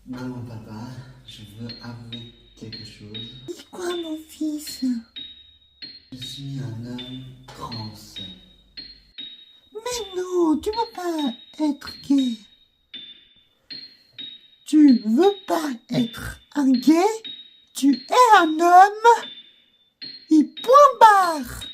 Maman, papa, je veux avouer quelque chose. Dis quoi, mon fils? Je suis un homme trans. Mais non, tu peux pas être gay. Tu veux pas être un gay? Tu es un homme? Et point barre.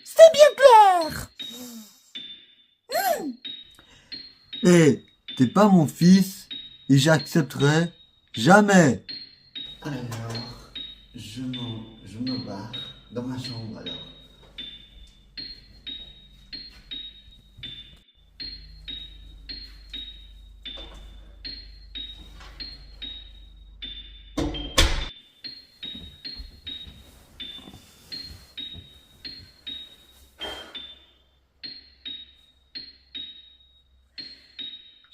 C'est bien clair. Hé, t'es pas mon fils et j'accepterai jamais. Alors, je me barre dans ma chambre alors.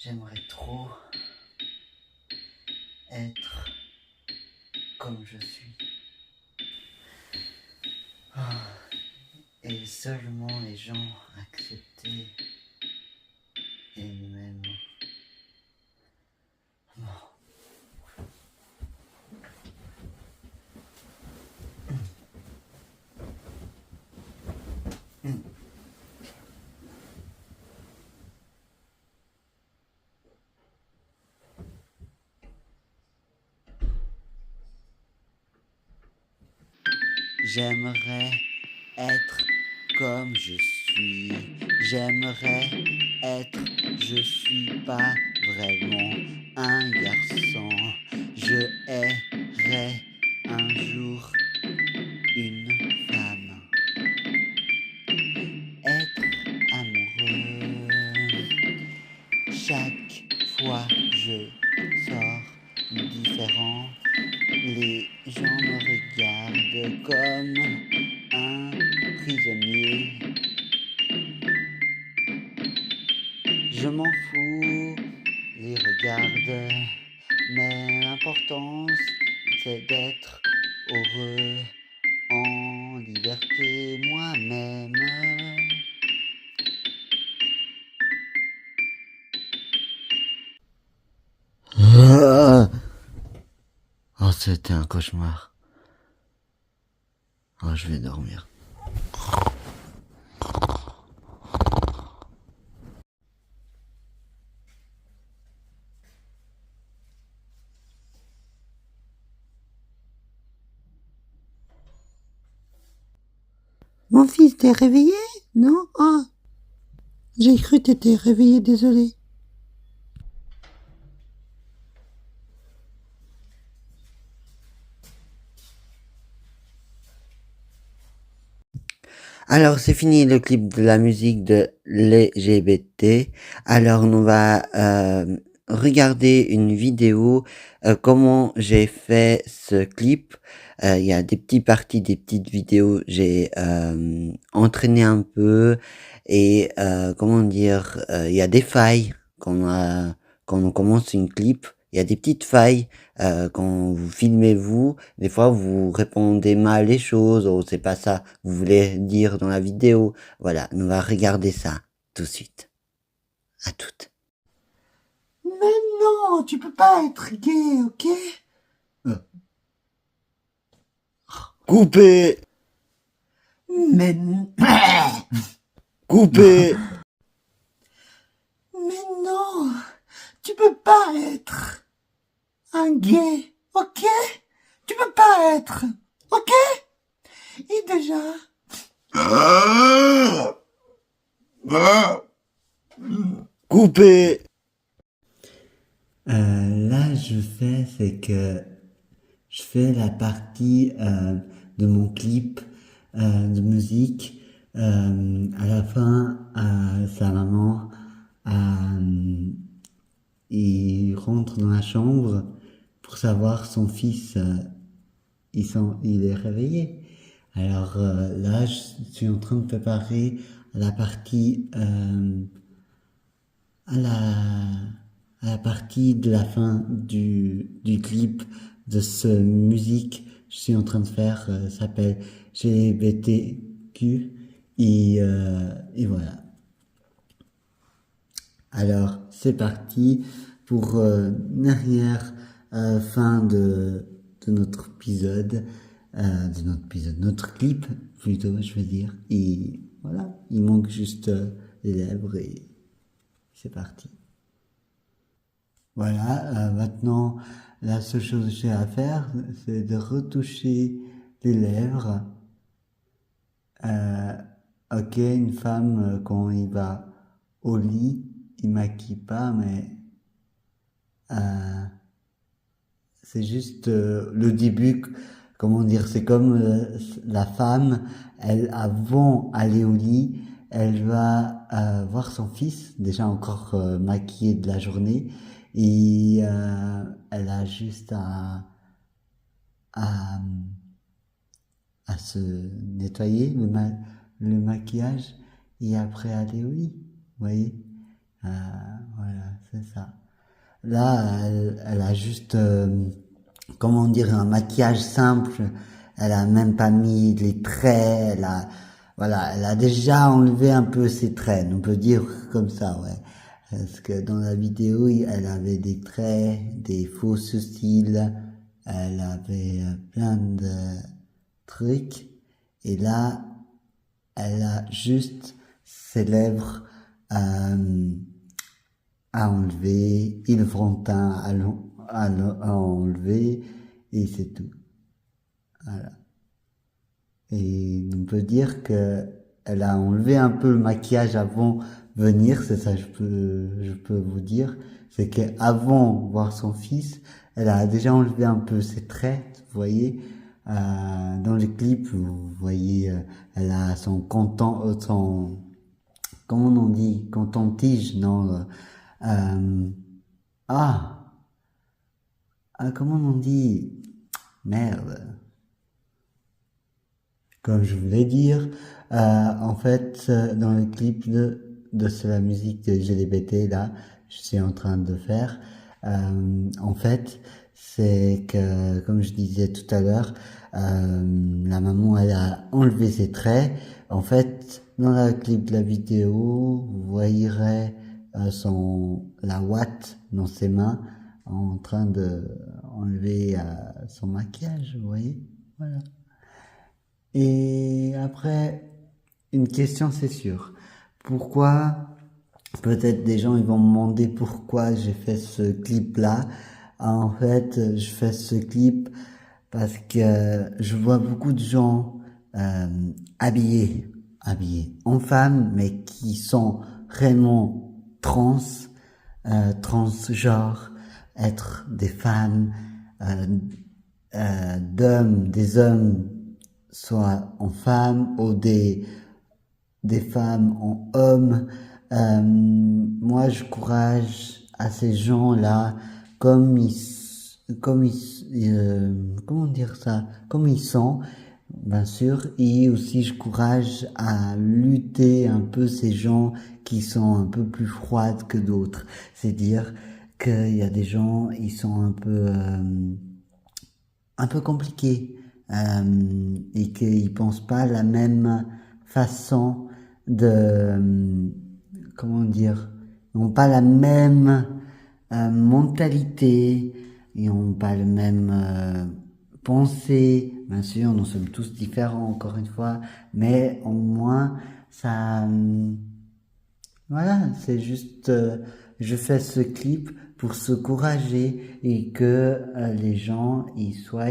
J'aimerais trop être comme je suis. Ah, et seulement les gens accepter et même. J'aimerais être comme je suis. J'aimerais être, je suis pas vraiment un garçon. Je hairais un jour une femme. Être amoureux. Chaque fois je sors différent. Les gens me regardent comme un prisonnier. Je m'en fous, les regarde, mais l'important c'est d'être heureux en liberté moi-même. Oh, c'était un cauchemar. Oh, je vais dormir. Mon fils, t'es réveillé? Non? Ah, j'ai cru que t'étais réveillé, désolé. Alors, c'est fini le clip de la musique de l'LGBT. Alors, on va regarder une vidéo comment j'ai fait ce clip. Il y a des petites parties, des petites vidéos. J'ai entraîné un peu et comment dire, il y a des failles quand on commence une clip. Il y a des petites failles quand vous filmez vous. Des fois, vous répondez mal les choses, ou c'est pas ça que vous voulez dire dans la vidéo. Voilà, on va regarder ça tout de suite. À toutes. Mais non, tu peux pas être gay, ok? Coupé, Mais, coupé. mais non, tu peux pas être un gay, ok? Tu peux pas être, ok? Et déjà, Coupé. Là, je fais, c'est que je fais la partie de mon clip de musique. À la fin, sa maman, il rentre dans la chambre pour savoir son fils, il est réveillé. Alors là, je suis en train de préparer la partie à la partie de la fin du clip de ce musique je suis en train de faire s'appelle GBTQ et voilà. Alors c'est parti pour dernière fin de notre épisode, notre clip plutôt, je veux dire. Et voilà, il manque juste les lèvres et c'est parti. Voilà, maintenant, la seule chose que j'ai à faire, c'est de retoucher les lèvres. Ok, une femme, quand il va au lit, il maquille pas, mais c'est juste le début, comment dire, c'est comme la femme, elle, avant d'aller au lit, elle va voir son fils, déjà encore maquillé de la journée, et elle a juste à, à se nettoyer le maquillage et après aller au lit, vous voyez. Voilà, c'est ça. Là, elle a juste, comment dire, un maquillage simple. Elle a même pas mis les traits. Voilà, elle a déjà enlevé un peu ses traits. On peut dire comme ça, ouais. Parce que dans la vidéo, elle avait des traits, des faux cils. Elle avait plein de trucs. Et là, elle a juste ses lèvres à enlever, et le fond de teint à enlever, et c'est tout. Voilà. Et on peut dire que elle a enlevé un peu le maquillage avant venir, c'est ça je peux vous dire, c'est qu'avant voir son fils, elle a déjà enlevé un peu ses traits, vous voyez. Dans le clip, vous voyez, elle a son comment on dit, coton-tige, non, comment on dit, merde. Comme je voulais dire, en fait, dans le clip de la musique de LGBT, là, je suis en train de faire, en fait, c'est que, comme je disais tout à l'heure, la maman, elle a enlevé ses traits. En fait, dans le clip de la vidéo, vous voyerez la ouate dans ses mains en train de enlever son maquillage, vous voyez, voilà. Et après, une question c'est sûr. Pourquoi, peut-être des gens ils vont me demander pourquoi j'ai fait ce clip-là. En fait, je fais ce clip parce que je vois beaucoup de gens habillés en femmes, mais qui sont réellement transgenres, être des femmes, des hommes soit en femmes ou des femmes en hommes. Moi, je courage à ces gens-là comment dire ça, comme ils sont, bien sûr, et aussi je courage à lutter un peu ces gens qui sont un peu plus froides que d'autres. C'est-à-dire qu'il y a des gens, ils sont un peu compliqués, et qu'ils pensent pas la même façon de, comment dire, ils n'ont pas la même mentalité, ils n'ont pas le même pensée. Bien sûr, nous sommes tous différents, encore une fois, mais au moins, ça, voilà, c'est juste, je fais ce clip pour s'encourager et que les gens ils soient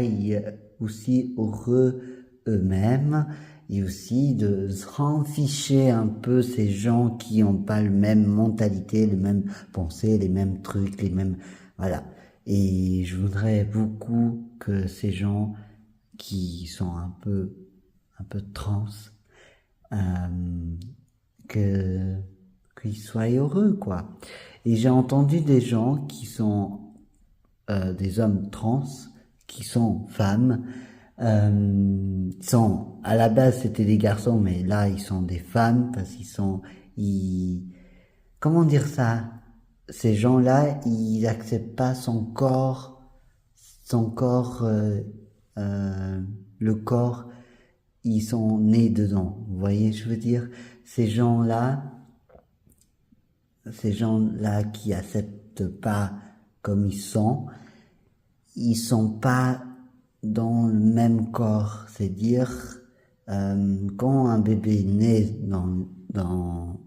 aussi heureux eux-mêmes et aussi de se rendre ficher un peu ces gens qui n'ont pas le même mentalité, les mêmes pensées, les mêmes trucs, les mêmes, voilà. Et je voudrais beaucoup que ces gens qui sont un peu trans, qu'ils soient heureux, quoi. Et j'ai entendu des gens qui sont des hommes trans, qui sont femmes, à la base c'était des garçons, mais là ils sont des femmes parce comment dire ça? Ces gens-là, ils acceptent pas son corps, le corps, ils sont nés dedans. Vous voyez, je veux dire, ces gens-là qui acceptent pas comme ils sont pas dans le même corps. C'est-à-dire, quand un bébé naît dans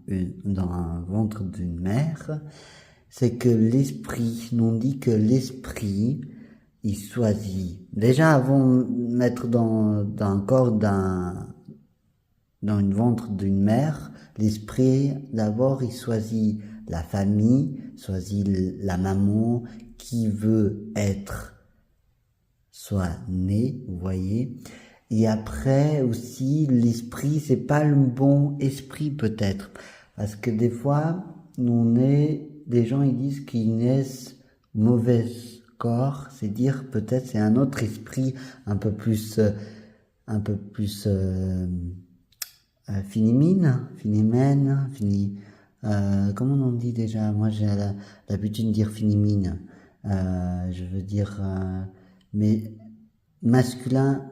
un ventre d'une mère, c'est que l'esprit, nous dit que l'esprit, il choisit. Déjà, avant de mettre dans un corps dans une ventre d'une mère, l'esprit, d'abord, il choisit la famille, choisit la maman qui veut être soit née, vous voyez. Et après aussi, l'esprit, c'est pas le bon esprit peut-être. Parce que des fois, des gens, ils disent qu'ils naissent mauvais corps, c'est dire peut-être c'est un autre esprit un peu plus comment on dit déjà? Moi, j'ai l'habitude de dire finimine. Je veux dire, mais masculin,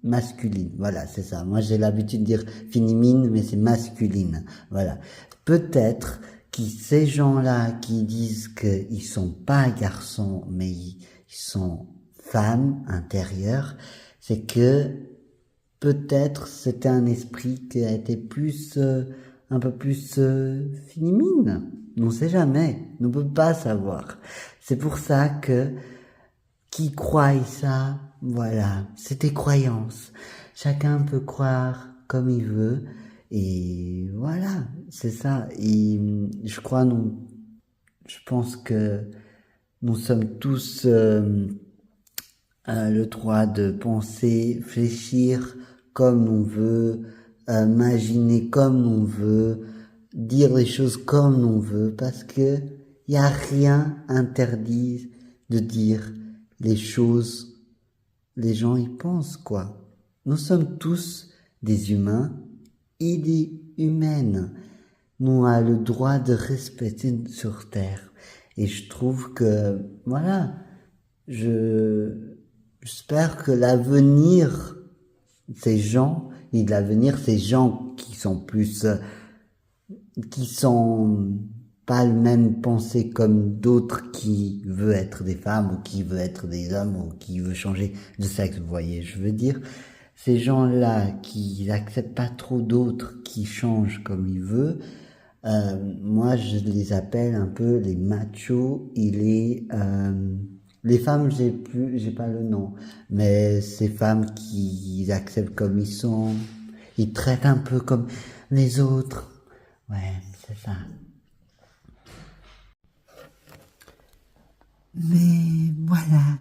masculine. Voilà, c'est ça. Moi, j'ai l'habitude de dire finimine, mais c'est masculine. Voilà. Peut-être que ces gens-là qui disent qu'ils sont pas garçons, mais ils sont femmes intérieures, c'est que peut-être c'était un esprit qui a été un peu plus féminin. On ne sait jamais, on ne peut pas savoir. C'est pour ça que qui croit ça, voilà, c'est des croyances. Chacun peut croire comme il veut, et voilà, c'est ça. Et je pense que nous sommes tous le droit de penser, réfléchir comme on veut, imaginer comme on veut, dire les choses comme on veut, parce que y a rien interdit de dire les choses. Les gens y pensent quoi. Nous sommes tous des humains et des humaines. Nous avons le droit de respecter sur terre. Et je trouve que voilà, j'espère que l'avenir, ces gens qui sont pas le même pensée comme d'autres qui veulent être des femmes ou qui veulent être des hommes ou qui veulent changer de sexe, vous voyez, je veux dire, ces gens-là qui n'acceptent pas trop d'autres qui changent comme ils veulent, moi je les appelle un peu les machos et les femmes, j'ai pas le nom, mais ces femmes qui acceptent comme ils sont, ils traitent un peu comme les autres. Ouais, c'est ça. Mais voilà,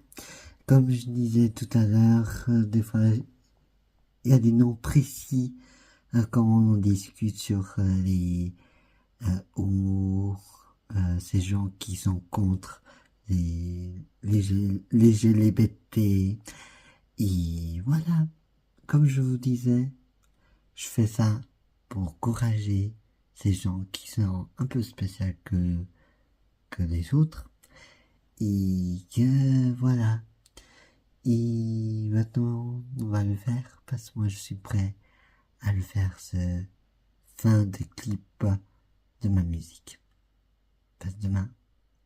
comme je disais tout à l'heure, des fois, il y a des noms précis quand on discute sur ces gens qui sont contre les LGBT. Et voilà, comme je vous disais, je fais ça pour encourager ces gens qui sont un peu spéciaux que les autres. Et que voilà. Et maintenant, on va le faire parce que moi je suis prêt à le faire, ce fin de clip de ma musique. Parce que demain,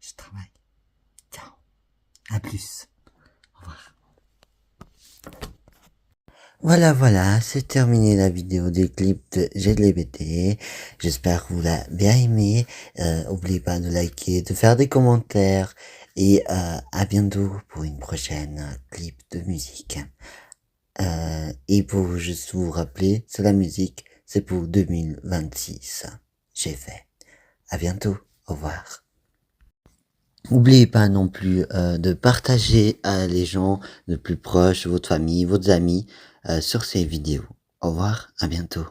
je travaille. Ciao. À plus. Au revoir. Voilà, c'est terminé la vidéo des clips de GLBT. J'espère que vous l'avez bien aimé. N'oubliez pas de liker, de faire des commentaires. Et à bientôt pour une prochaine clip de musique. Et pour juste vous rappeler, c'est la musique, c'est pour 2026. J'ai fait. À bientôt. Au revoir. N'oubliez pas non plus de partager à les gens de plus proches, votre famille, vos amis, sur ces vidéos. Au revoir, à bientôt.